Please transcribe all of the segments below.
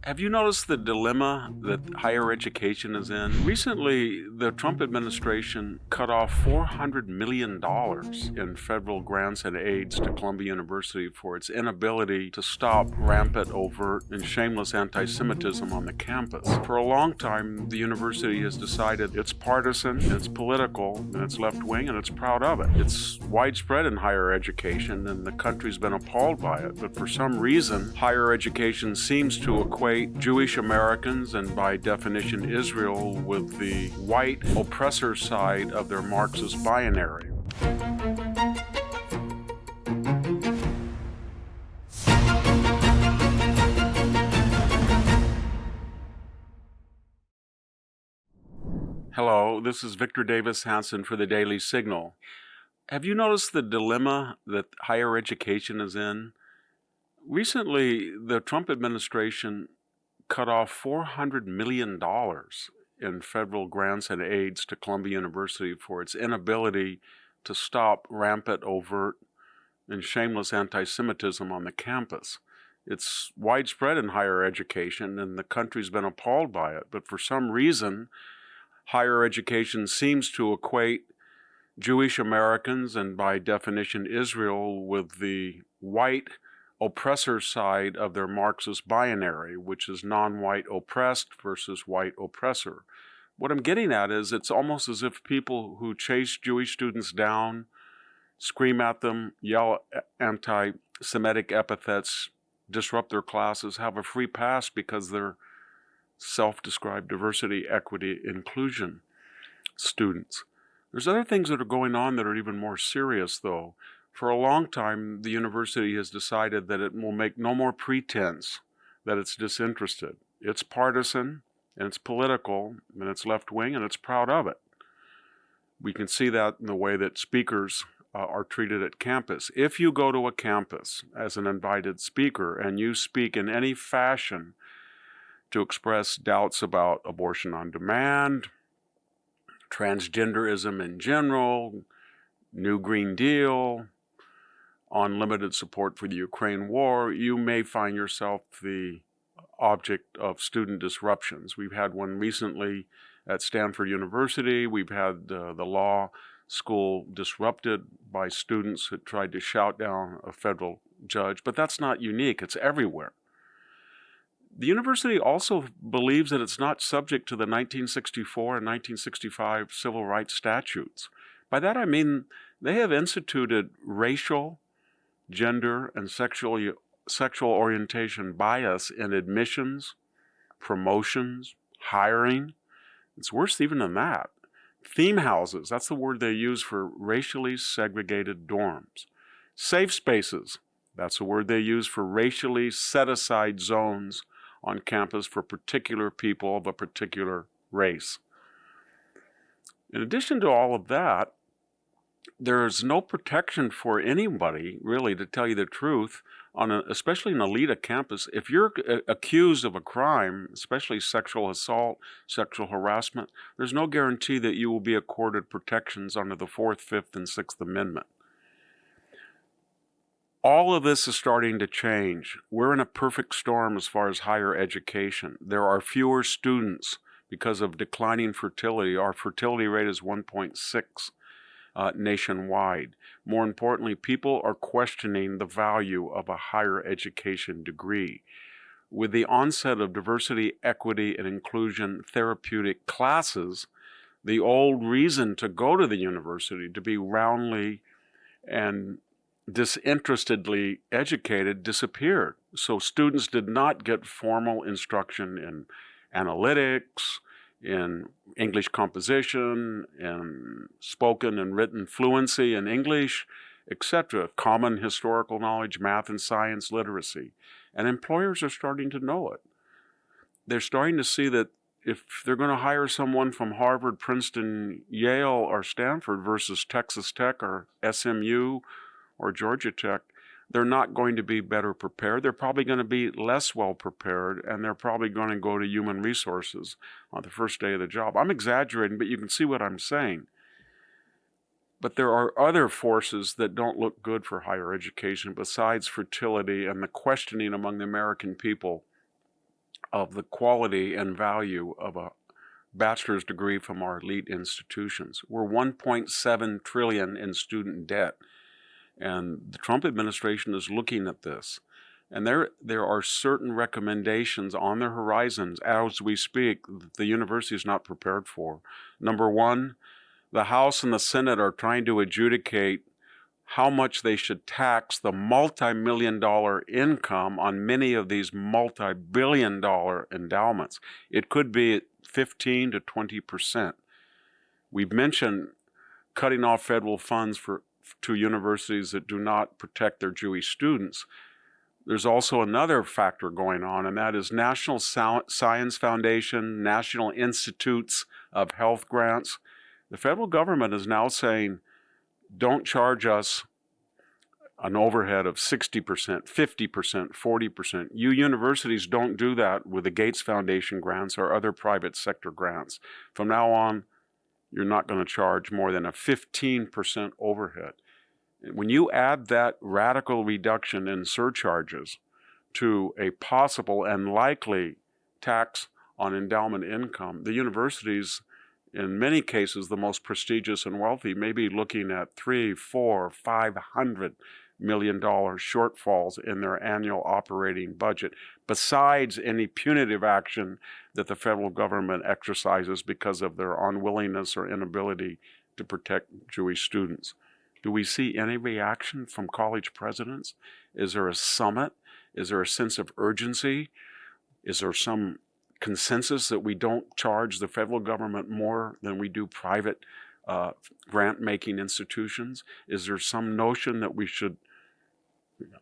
Have you noticed the dilemma that higher education is in? Recently, the Trump administration cut off $400 million in federal grants and aids to Columbia University for its inability to stop rampant, overt, and shameless anti-Semitism on the campus. For a long time, the university has decided it's partisan, it's political, and it's left-wing, and it's proud of it. It's widespread in higher education, and the country's been appalled by it. But for some reason, higher education seems to equate Jewish Americans, and by definition Israel, with the white oppressor side of their Marxist binary. Hello, this is Victor Davis Hanson for the Daily Signal. Have you noticed the dilemma that higher education is in? Recently, the Trump administration cut off $400 million in federal grants and aids to Columbia University for its inability to stop rampant, overt, and shameless anti-Semitism on the campus. It's widespread in higher education, and the country's been appalled by it. But for some reason, higher education seems to equate Jewish Americans, and by definition Israel, with the white oppressor side of their Marxist binary, which is non-white oppressed versus white oppressor. What I'm getting at is it's almost as if people who chase Jewish students down, scream at them, yell anti-Semitic epithets, disrupt their classes, have a free pass because they're self-described diversity, equity, inclusion students. There's other things that are going on that are even more serious, though. For a long time, the university has decided that it will make no more pretense that it's disinterested. It's partisan, and it's political, and it's left-wing, and it's proud of it. We can see that in the way that speakers are treated at campus. If you go to a campus as an invited speaker and you speak in any fashion to express doubts about abortion on demand, transgenderism in general, New Green Deal, unlimited support for the Ukraine war, you may find yourself the object of student disruptions. We've had one recently at Stanford University. We've had the law school disrupted by students who tried to shout down a federal judge, but that's not unique. It's everywhere. The university also believes that it's not subject to the 1964 and 1965 civil rights statutes. By that I mean they have instituted racial, gender, and sexual orientation bias in admissions, promotions, hiring. It's worse even than that. Theme houses, that's the word they use for racially segregated dorms. Safe spaces, that's the word they use for racially set-aside zones on campus for particular people of a particular race. In addition to all of that, there's no protection for anybody, really, to tell you the truth, especially an elite campus. If you're accused of a crime, especially sexual assault, sexual harassment, there's no guarantee that you will be accorded protections under the 4th, 5th, and 6th Amendment. All of this is starting to change. We're in a perfect storm as far as higher education. There are fewer students because of declining fertility. Our fertility rate is 1.6. Nationwide. More importantly, people are questioning the value of a higher education degree. With the onset of diversity, equity, and inclusion therapeutic classes, the old reason to go to the university, to be roundly and disinterestedly educated, disappeared. So students did not get formal instruction in analytics, in English composition, in spoken and written fluency in English, etc., common historical knowledge, math and science literacy. And employers are starting to know it. They're starting to see that if they're going to hire someone from Harvard, Princeton, Yale, or Stanford versus Texas Tech or SMU or Georgia Tech, they're not going to be better prepared. They're probably going to be less well prepared, and they're probably going to go to human resources on the first day of the job. I'm exaggerating, but you can see what I'm saying. But there are other forces that don't look good for higher education besides fertility and the questioning among the American people of the quality and value of a bachelor's degree from our elite institutions. We're 1.7 trillion in student debt, and the Trump administration is looking at this. And there are certain recommendations on the horizons as we speak that the university is not prepared for. Number one, the House and the Senate are trying to adjudicate how much they should tax the multi-million-dollar income on many of these multi-billion-dollar endowments. It could be 15 to 20%. We've mentioned cutting off federal funds to universities that do not protect their Jewish students. There's also another factor going on, and that is National Science Foundation, National Institutes of Health grants. The federal government is now saying, don't charge us an overhead of 60%, 50%, 40%. You universities don't do that with the Gates Foundation grants or other private sector grants. From now on, you're not going to charge more than a 15% overhead. When you add that radical reduction in surcharges to a possible and likely tax on endowment income, the universities, in many cases, the most prestigious and wealthy, may be looking at $300, $400, $500 million shortfalls in their annual operating budget, besides any punitive action that the federal government exercises because of their unwillingness or inability to protect Jewish students. Do we see any reaction from college presidents? Is there a summit? Is there a sense of urgency? Is there some consensus that we don't charge the federal government more than we do private grant-making institutions? Is there some notion that we should,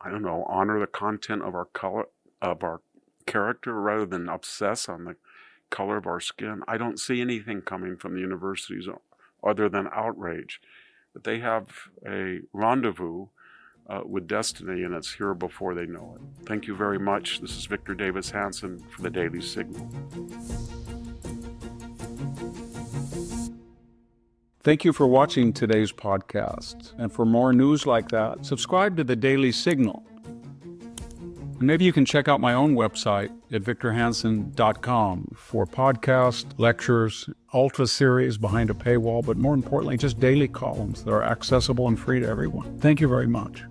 honor the content of our color, of our character, rather than obsess on the color of our skin? I don't see anything coming from the universities other than outrage. But they have a rendezvous with destiny, and it's here before they know it. Thank you very much. This is Victor Davis Hanson for the Daily Signal. Thank you for watching today's podcast. And for more news like that, subscribe to the Daily Signal. And maybe you can check out my own website at victorhanson.com for podcasts, lectures, ultra series behind a paywall, but more importantly, just daily columns that are accessible and free to everyone. Thank you very much.